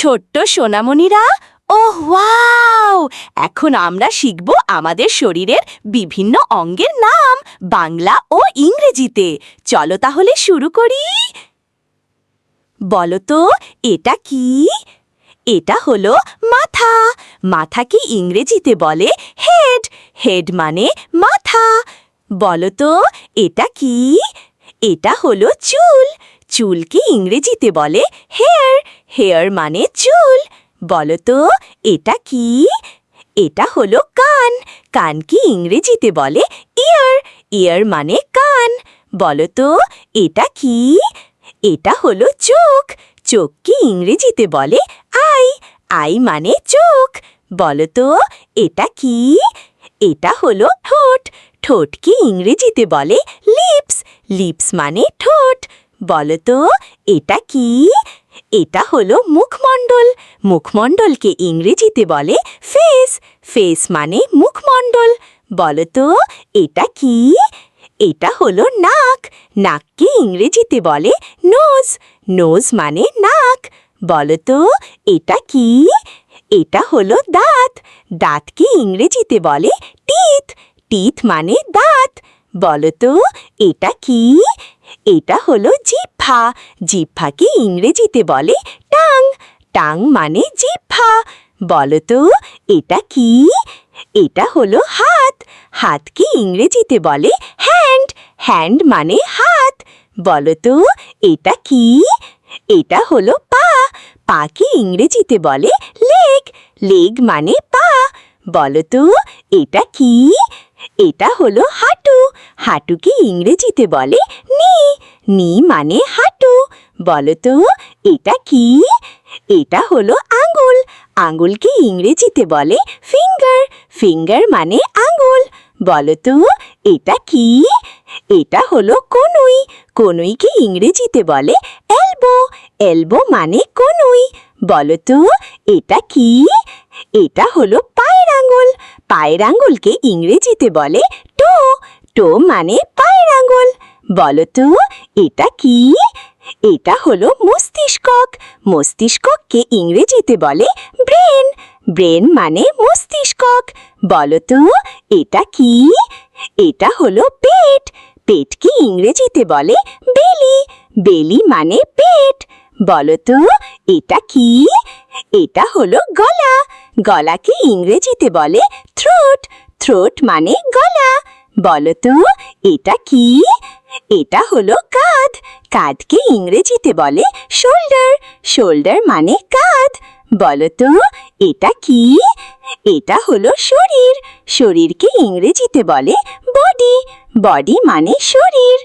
ছোট্ট সোনামণিরা, ওহ ওয়াও! এখন আমরা শিখব আমাদের শরীরের বিভিন্ন অঙ্গের নাম বাংলা ও ইংরেজিতে। চলো তাহলে শুরু করি। বলো তো, এটা কি? এটা হলো মাথা। মাথাকে ইংরেজিতে বলে হেড। হেড মানে মাথা। বলো তো, এটা কি? এটা হলো চুল। চুলকে ইংরেজিতে বলে হেয়ার। হেয়ার মানে চুল। বলো তো, এটা কি? এটা হলো কান। কানকে ইংরেজিতে বলে ইয়ার। ইয়ার মানে কান। বলো তো, এটা কি? এটা হলো চোখ। চোখকে ইংরেজিতে বলে আই। আই মানে চোখ। বলো তো, এটা কি? এটা হলো ঠোঁট। ঠোঁটকে ইংরেজিতে বলে লিপস। লিপস মানে ঠোঁট। বলো তো, এটা কি? এটা হলো মুখমণ্ডল। মুখমণ্ডলকে ইংরেজিতে বলে ফেস। ফেস মানে মুখমণ্ডল। বলো তো, এটা কি? এটা হলো নাক। নাককে ইংরেজিতে বলে নোজ। নোজ মানে নাক। বলো তো, এটা কি? এটা হলো দাঁত। দাঁতকে ইংরেজিতে বলে টিথ। টিথ মানে দাঁত। বলো তো, এটা কি? এটা হলো জিহ্বা। জিহ্বাকে ইংরেজিতে বলে টাং। টাং মানে জিহ্বা। বলো তো, এটা কি? এটা হলো হাত। হাতকে ইংরেজিতে বলে হ্যান্ড। হ্যান্ড মানে হাত। বলো তো, এটা কি? এটা হলো পা। পাকে ইংরেজিতে বলে লেগ। লেগ মানে পা। বলো তো, এটা কি? এটা হলো হাঁটু। হাঁটুকে ইংরেজিতে বলে নি। নি মানে হাঁটু। বলো তো, এটা কি? এটা হলো আঙ্গুল। আঙ্গুলকে ইংরেজিতে বলে ফিঙ্গার। ফিঙ্গার মানে আঙ্গুল। বলো তো, এটা কি? এটা হলো কনুই। কনুইকে ইংরেজিতে বলে এলবো। এলবো মানে কনুই। বলো তো, এটা কি? এটা হলো পায়ের আঙ্গুল। পায়ের আঙ্গুলকে ইংরেজিতে বলে টো। টো মানে পায়ের আঙ্গুল। বলো তো, এটা কি? এটা হলো মস্তিষ্কক। মস্তিষ্ককে ইংরেজিতে বলে ব্রেন। ব্রেন মানে মস্তিষ্কক। বলো তো, এটা কি? এটা হলো পেট। পেটকে ইংরেজিতে বলে বেলি। বেলি মানে পেট। বলো তো, এটা কি? এটা হলো গলা। গলাকে ইংরেজিতে বলে থ্রোট। থ্রোট মানে গলা। বলো তো, এটা কি? এটা হলো কাঁধ। কাঁধকে ইংরেজিতে বলে শোল্ডার। শোল্ডার মানে কাঁধ। বলো তো, এটা কি? এটা হলো শরীর। শরীরকে ইংরেজিতে বলে বডি। বডি মানে শরীর।